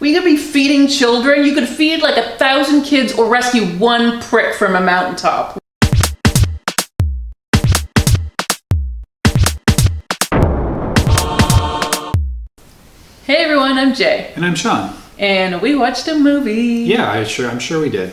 We could be feeding children. You could feed like 1,000 kids or rescue one prick from a mountaintop. Hey everyone, I'm Jay. And I'm Shawn. And we watched a movie. Yeah, I'm sure we did.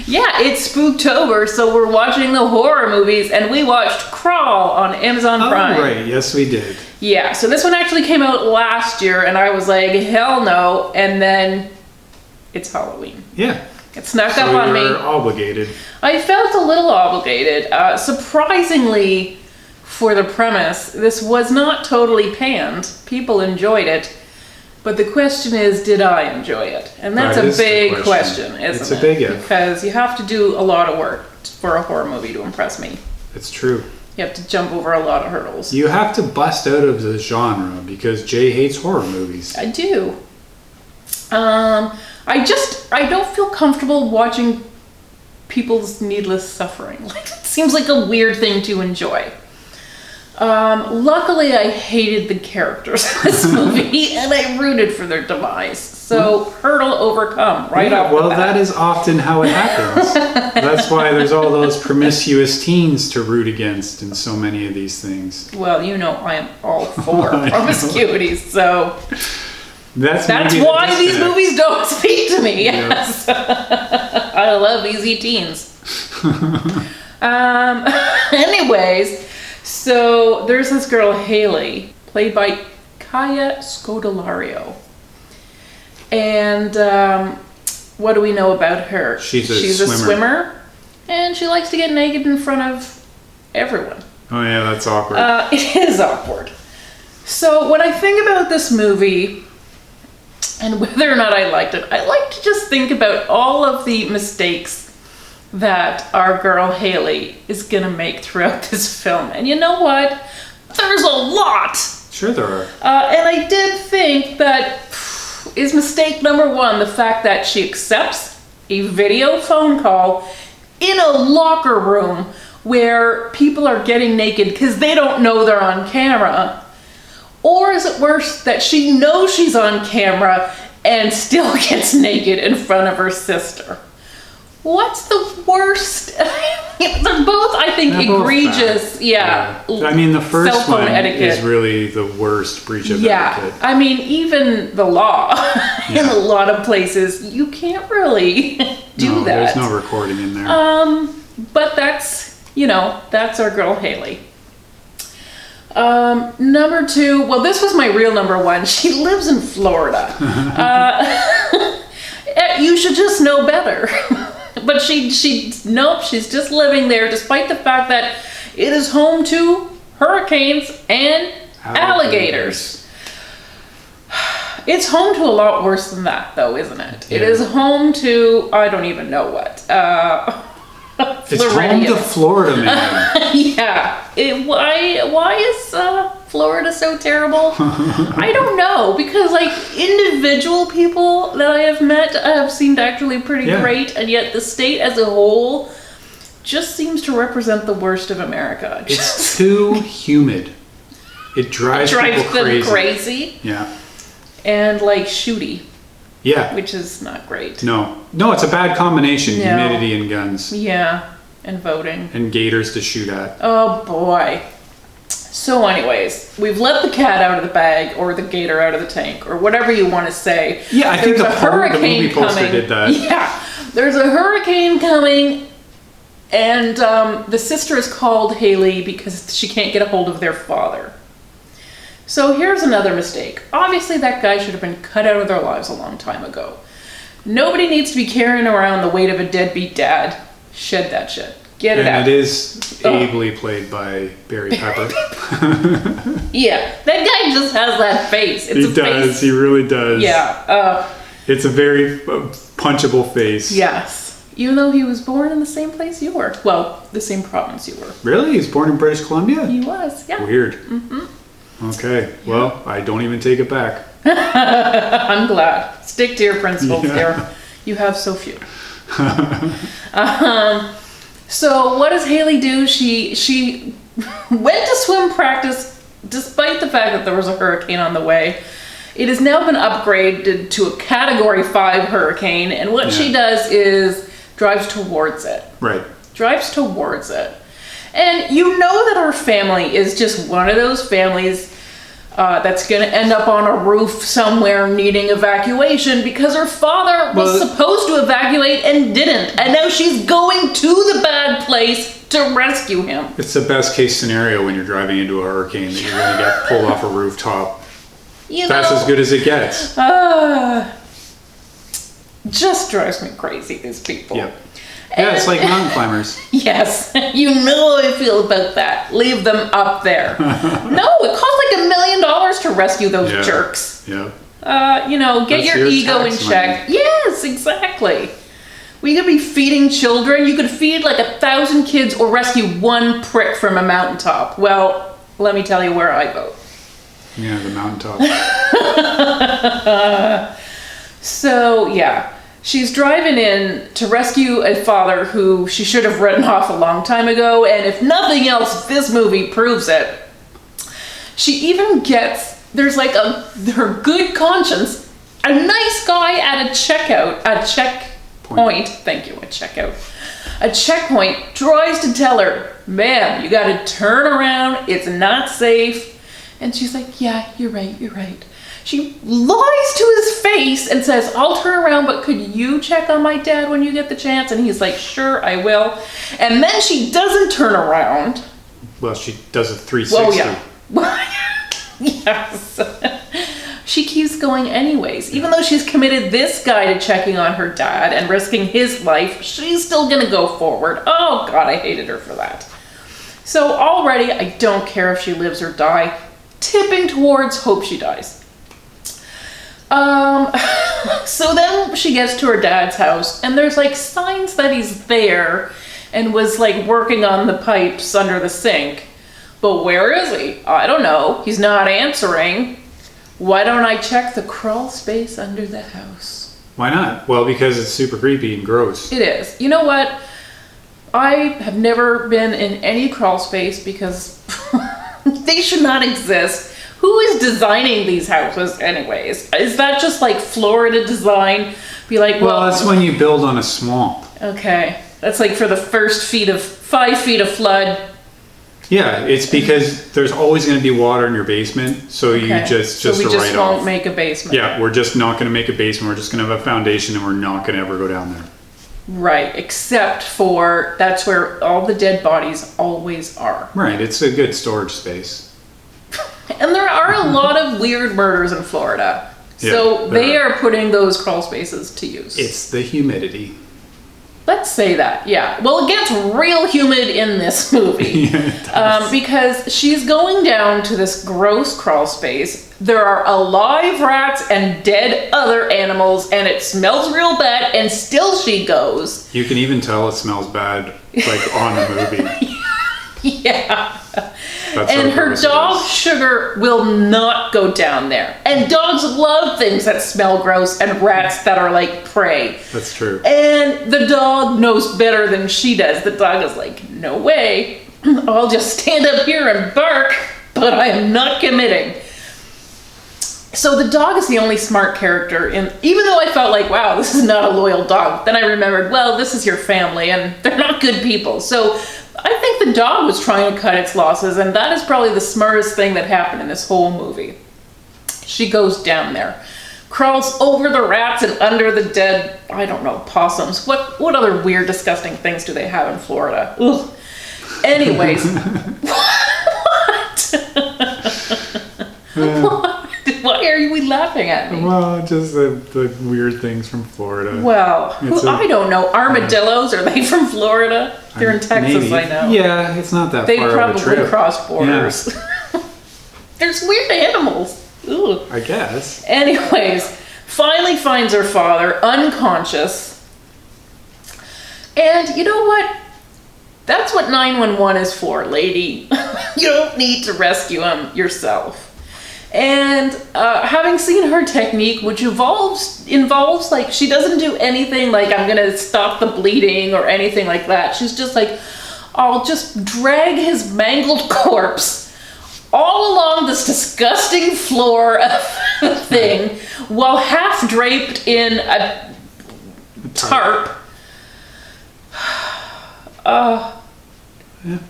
Yeah, it's Spooktober, so we're watching the horror movies, and we watched Crawl on Amazon Prime. Oh, right. Yes, we did. Yeah, so this one actually came out last year, and I was like, hell no, and then it's Halloween. Yeah. It snuck up on me. So you're obligated. I felt a little obligated. Surprisingly, for the premise, this was not totally panned. People enjoyed it. But the question is, did I enjoy it? And that's a big question, isn't it? It's a big if. Because you have to do a lot of work for a horror movie to impress me. It's true. You have to jump over a lot of hurdles. You have to bust out of the genre because Jay hates horror movies. I do. I don't feel comfortable watching people's needless suffering. Like, it seems like a weird thing to enjoy. Luckily, I hated the characters in this movie, and I rooted for their demise. So, hurdle overcome, right off the bat. Well, that is often how it happens. That's why there's all those promiscuous teens to root against in so many of these things. Well, you know I am all for promiscuity, so... That's why these movies don't speak to me, yes. Yep. I love easy teens. Anyways... So there's this girl, Haley, played by Scodelario. And what do we know about her? She's a swimmer. And she likes to get naked in front of everyone. Oh yeah, that's awkward. It is awkward. So when I think about this movie, and whether or not I liked it, I like to just think about all of the mistakes that our girl Haley is gonna make throughout this film. And you know what? There's a lot! Sure there are. And I did think that is mistake number one, the fact that she accepts a video phone call in a locker room where people are getting naked because they don't know they're on camera. Or is it worse that she knows she's on camera and still gets naked in front of her sister? What's the worst? They're both, I think, egregious. Yeah. I mean, the first one etiquette is really the worst breach of etiquette. I mean, even the law in a lot of places, you can't really do that. There's no recording in there. But that's, that's our girl Haley. Number two, well, this was my real number one. She lives in Florida. You should just know better. But she's just living there despite the fact that it is home to hurricanes and alligators. It's home to a lot worse than that, though, isn't it? Yeah. It is home to, I don't even know what. It's home to Florida, man. Yeah. Why is Florida so terrible? I don't know, because like individual people that I have met have seemed actually pretty great, and yet the state as a whole just seems to represent the worst of America. It's too humid. It drives people crazy. Yeah. And like shooty. Yeah. Which is not great. No, it's a bad combination. No. Humidity and guns. Yeah, and voting. And gators to shoot at. Oh boy. So anyways, we've let the cat out of the bag, or the gator out of the tank, or whatever you want to say. Yeah, I think the movie poster did that. Yeah, there's a hurricane coming, and the sister is called Haley because she can't get a hold of their father. So here's another mistake. Obviously that guy should have been cut out of their lives a long time ago. Nobody needs to be carrying around the weight of a deadbeat dad. Shed that shit. Get it out. And it is ably played by Barry Pepper. Yeah, that guy just has that face. He does. He really does. Yeah. It's a very punchable face. Yes. Even though he was born in the same place you were. Well, the same province you were. Really? He was born in British Columbia? He was, yeah. Weird. Mm-hmm. Okay. Yeah. Well, I don't even take it back. I'm glad. Stick to your principles there. You have so few. So what does Haley do? She went to swim practice despite the fact that there was a hurricane on the way. It has now been upgraded to a Category 5 hurricane, and what she does is drives towards it. Right. Drives towards it. And you know that her family is just one of those families that's going to end up on a roof somewhere needing evacuation because her father was supposed to evacuate and didn't. And now she's going to the bad place to rescue him. It's the best case scenario when you're driving into a hurricane that you're going to get pulled off a rooftop. That's as good as it gets. Just drives me crazy, these people. Yep. Yeah, it's like mountain climbers. Yes, you know how I feel about that. Leave them up there. No, it costs like $1 million to rescue those jerks. Yeah. Get your ego in check. Money. Yes, exactly. We could be feeding children. You could feed like 1,000 kids or rescue one prick from a mountaintop. Well, let me tell you where I vote. Yeah, the mountaintop. So, yeah. She's driving in to rescue a father who she should have written off a long time ago, and if nothing else, this movie proves it. She even gets, there's like her good conscience, a nice guy at a checkpoint, thank you, a checkpoint tries to tell her, ma'am, you gotta turn around, it's not safe. And she's like, yeah, you're right. She lies to his face and says, I'll turn around, but could you check on my dad when you get the chance? And he's like, sure, I will. And then she doesn't turn around. Well, she does a 360. Well, yeah. Yes. She keeps going anyways. Even though she's committed this guy to checking on her dad and risking his life, she's still going to go forward. Oh, God, I hated her for that. So already, I don't care if she lives or die. Tipping towards hope she dies. So then she gets to her dad's house and there's like signs that he's there and was like working on the pipes under the sink. But where is he? I don't know. He's not answering. Why don't I check the crawl space under the house? Why not? Well, because it's super creepy and gross. It is. You know what? I have never been in any crawl space because they should not exist. Who is designing these houses anyways? Is that just like Florida design? Be like, well, that's when you build on a swamp. Okay. That's like for the first 5 feet of flood. Yeah, it's because there's always going to be water in your basement, so you just we just write won't off. make a basement. Yeah, we're just not going to make a basement. We're just going to have a foundation, and we're not going to ever go down there. Right, except for that's where all the dead bodies always are. Right, it's a good storage space. And there are a lot of weird murders in Florida. So they are putting those crawl spaces to use. It's the humidity. Let's say that, yeah. Well, it gets real humid in this movie. Yeah, it does. Because she's going down to this gross crawl space. There are alive rats and dead other animals, and it smells real bad, and still she goes. You can even tell it smells bad, like, on the movie. Yeah. That's and her dog Sugar will not go down there. And dogs love things that smell gross and rats that are like prey. That's true. And the dog knows better than she does. The dog is like, no way. I'll just stand up here and bark, but I am not committing. So the dog is the only smart character even though I felt like, wow, this is not a loyal dog. Then I remembered, well, this is your family and they're not good people. So I think the dog was trying to cut its losses, and that is probably the smartest thing that happened in this whole movie. She goes down there, crawls over the rats and under the dead, I don't know, possums. What other weird, disgusting things do they have in Florida? Ugh. Anyways, what? Why are we laughing at me? Well, just the weird things from Florida. Well, I don't know. Armadillos, are they from Florida? They're in Texas, maybe. I know. Yeah, it's not that they far of a trip. They probably crossed borders. Yeah. There's weird animals. Ooh. I guess. Anyways, finally finds her father unconscious. And you know what? That's what 911 is for, lady. You don't need to rescue him yourself. And having seen her technique, which involves like, she doesn't do anything like, I'm gonna stop the bleeding or anything like that. She's just like, I'll just drag his mangled corpse all along this disgusting floor of thing while half draped in a tarp.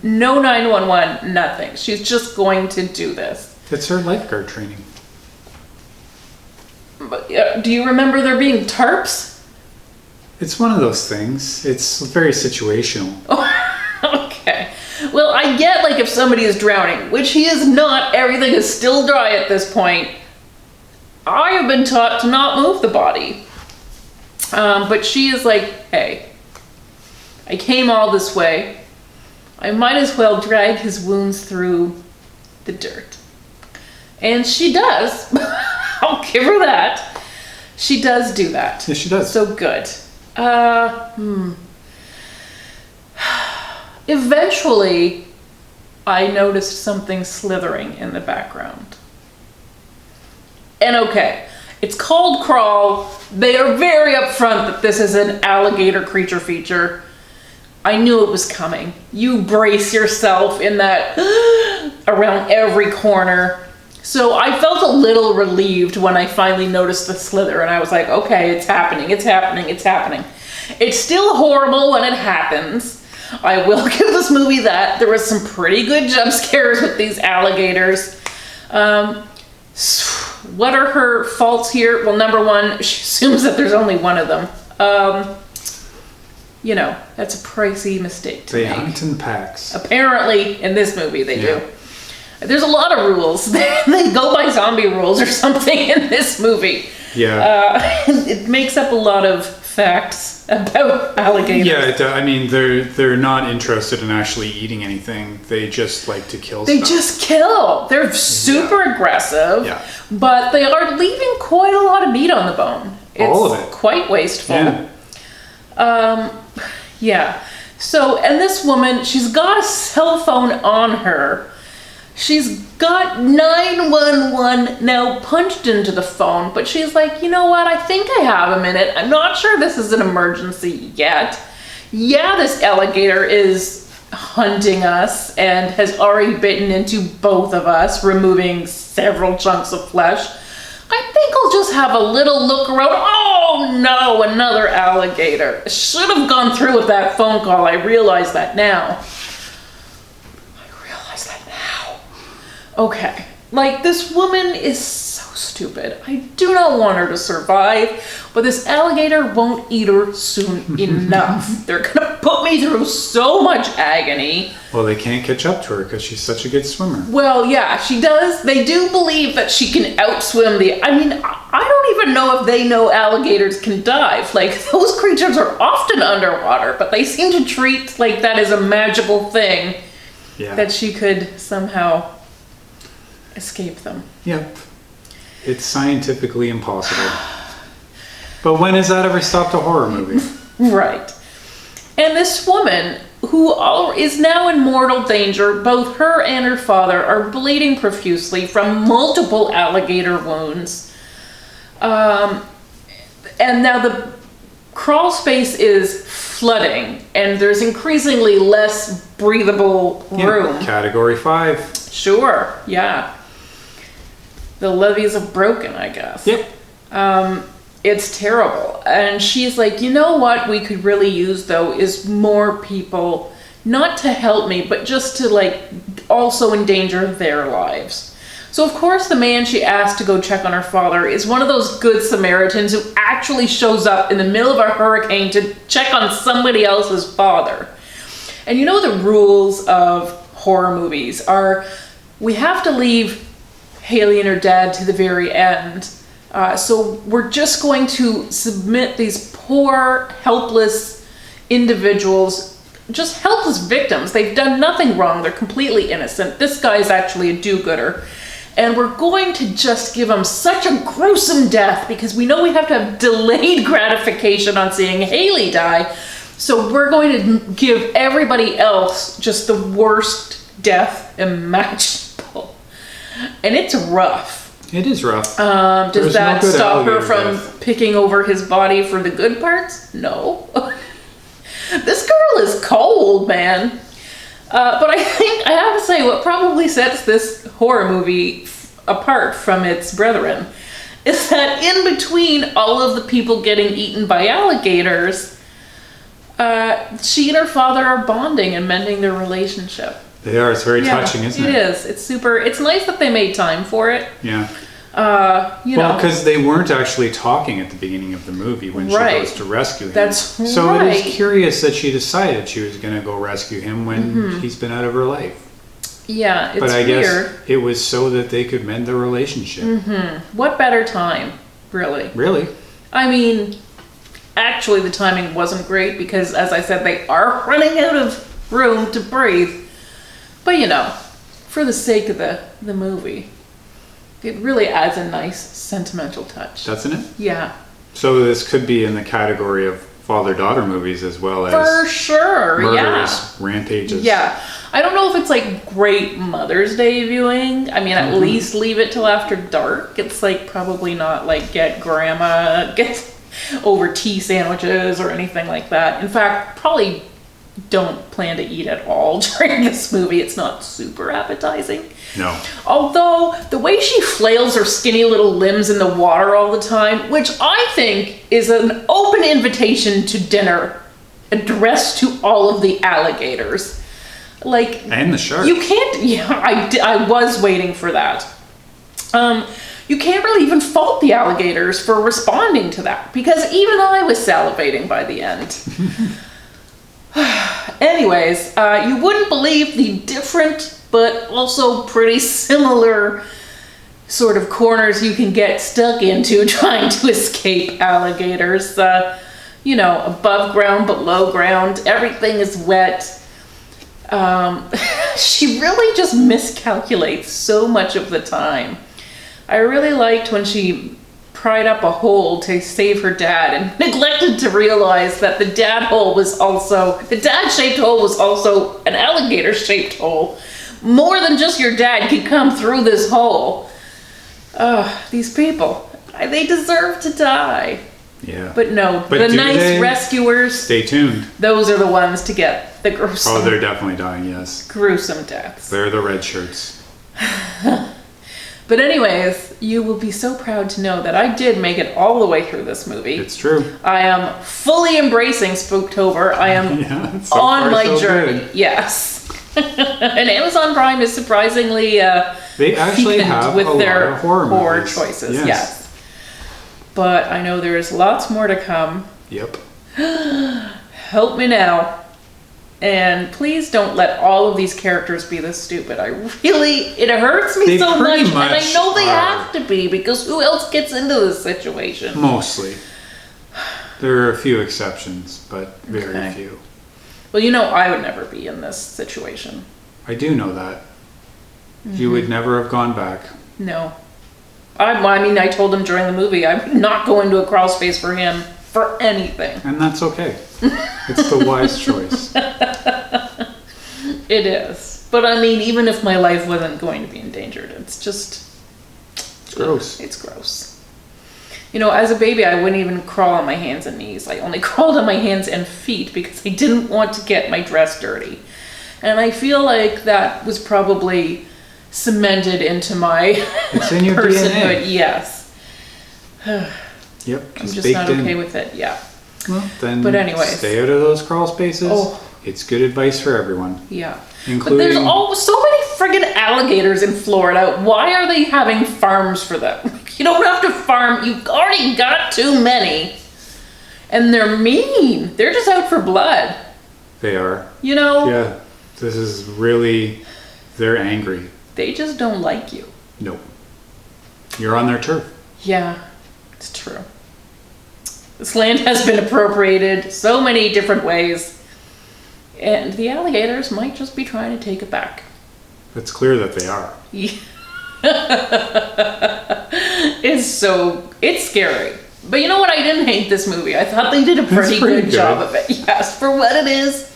No 911, nothing. She's just going to do this. It's her lifeguard training. But, do you remember there being tarps? It's one of those things. It's very situational. Okay. Well, I get like if somebody is drowning, which he is not, everything is still dry at this point. I have been taught to not move the body. But she is like, hey, I came all this way. I might as well drag his wounds through the dirt. And she does. I'll give her that. She does do that. Yes, she does. So good. Eventually, I noticed something slithering in the background. And okay, it's called Crawl. They are very upfront that this is an alligator creature feature. I knew it was coming. You brace yourself in that around every corner. So I felt a little relieved when I finally noticed the slither, and I was like, okay, it's happening, it's happening, it's happening. It's still horrible when it happens. I will give this movie that. There was some pretty good jump scares with these alligators. What are her faults here? Well, number one, she assumes that there's only one of them. You know, that's a pricey mistake to make. They hunt in packs. Apparently, in this movie, they do. There's a lot of rules. They go by zombie rules or something in this movie. Yeah. It makes up a lot of facts about alligators. Yeah, I mean, they're not interested in actually eating anything. They just like to kill They stuff. just kill. They're super aggressive. Yeah. But they are leaving quite a lot of meat on the bone. It's all of it. Quite wasteful. Yeah. Yeah. So, and this woman, she's got a cell phone on her. She's got 911 now punched into the phone, but she's like, you know what? I think I have a minute. I'm not sure this is an emergency yet. Yeah, this alligator is hunting us and has already bitten into both of us, removing several chunks of flesh. I think I'll just have a little look around. Oh no, another alligator. I should have gone through with that phone call. I realize that now. Okay, like this woman is so stupid. I do not want her to survive, but this alligator won't eat her soon enough. They're gonna put me through so much agony. Well, they can't catch up to her because she's such a good swimmer. Well, yeah, she does. They do believe that she can outswim I mean, I don't even know if they know alligators can dive. Like, those creatures are often underwater, but they seem to treat like that as a magical thing. Yeah. That she could somehow escape them. Yep. It's scientifically impossible. But when has that ever stopped a horror movie? Right. And this woman, who is now in mortal danger, both her and her father are bleeding profusely from multiple alligator wounds. And now the crawl space is flooding, and there's increasingly less breathable room. Yeah, category 5. Sure, yeah. The levees have broken, I guess. Yep. It's terrible. And she's like, you know what we could really use, though, is more people, not to help me, but just to, like, also endanger their lives. So, of course, the man she asked to go check on her father is one of those good Samaritans who actually shows up in the middle of a hurricane to check on somebody else's father. And you know the rules of horror movies are we have to leave Haley and her dad to the very end. So we're just going to submit these poor, helpless individuals, just helpless victims. They've done nothing wrong. They're completely innocent. This guy is actually a do-gooder. And we're going to just give him such a gruesome death because we know we have to have delayed gratification on seeing Haley die. So we're going to give everybody else just the worst death imaginable. And it's rough. It is rough. Does that stop her from death. picking over his body for the good parts? No. This girl is cold, man. But I think, I have to say, what probably sets this horror movie apart from its brethren is that in between all of the people getting eaten by alligators, she and her father are bonding and mending their relationship. They are. It's very touching, isn't it? It is. It's super. It's nice that they made time for it. Yeah. You know, because they weren't actually talking at the beginning of the movie when she goes to rescue him. That's so right. it is curious that she decided she was going to go rescue him when he's been out of her life. Yeah, it's but I weird. guess it was so that they could mend their relationship. What better time, really? Really? I mean, actually, the timing wasn't great because, as I said, they are running out of room to breathe. But you know, for the sake of the movie, it really adds a nice sentimental touch. Doesn't it? Yeah. So this could be in the category of father-daughter movies as well as for sure. murderous rampages. Yeah. I don't know if it's like great Mother's Day viewing. I mean, at least leave it till after dark. It's like probably not like get over tea sandwiches or anything like that. In fact, probably don't plan to eat at all during this movie. It's not super appetizing. No. Although the way she flails her skinny little limbs in the water all the time, which I think is an open invitation to dinner addressed to all of the alligators. Like, and the shark. You can't, I was waiting for that. You can't really even fault the alligators for responding to that, because even I was salivating by the end. Anyways, you wouldn't believe the different but also pretty similar sort of corners you can get stuck into trying to escape alligators. You know, above ground, below ground, everything is wet. She really just miscalculates so much of the time. I really liked when she pried up a hole to save her dad and neglected to realize that the dad-shaped hole was also an alligator-shaped hole. More than just your dad could come through this hole. These people, they deserve to die. Yeah. But no, the nice rescuers, stay tuned. Those are the ones to get the gruesome. Oh, they're definitely dying, yes. Gruesome deaths. They're the red shirts. But anyways, you will be so proud to know that I did make it all the way through this movie. It's true. I am fully embracing Spooktober. I am on my journey. Good. Yes. And Amazon Prime is surprisingly they actually have with their lot of horror choices. Yes. But I know there is lots more to come. Yep. Help me now. And please don't let all of these characters be this stupid. It hurts me so much, and I know they have to be, because who else gets into this situation? Mostly. There are a few exceptions, but very few. Well, you know I would never be in this situation. I do know that. You would never have gone back. No. I mean, I told him during the movie, I'm not going to a crawl space for him for anything. And that's okay. It's the wise choice. It is. But I mean, even if my life wasn't going to be endangered, it's gross. It's gross. You know, as a baby, I wouldn't even crawl on my hands and knees. I only crawled on my hands and feet because I didn't want to get my dress dirty. And I feel like that was probably cemented into my it's in your personhood. DNA. Yes. Yep. I'm just not okay with it. Yeah. Well, then but anyways, stay out of those crawl spaces. Oh. It's good advice for everyone. Yeah. Including... But there's so many friggin' alligators in Florida. Why are they having farms for them? You don't have to farm. You've already got too many. And they're mean. They're just out for blood. They are. You know? Yeah. This is really... They're angry. They just don't like you. Nope. You're on their turf. Yeah. It's true. This land has been appropriated so many different ways. And the alligators might just be trying to take it back. It's clear that they are. It's scary. But you know what? I didn't hate this movie. I thought they did a pretty good job of it. Yes, for what it is.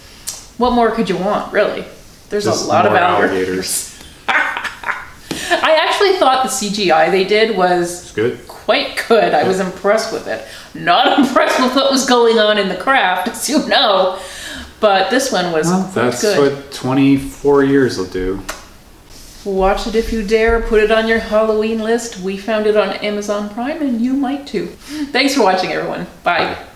What more could you want, really? There's just a lot of alligators. I actually thought the CGI they did was good. Quite good. I was impressed with it. Not impressed with what was going on in the craft, as you know. But this one was that's good. What 24 years will do. Watch it if you dare. Put it on your Halloween list. We found it on Amazon Prime and you might too. Thanks for watching, everyone. Bye.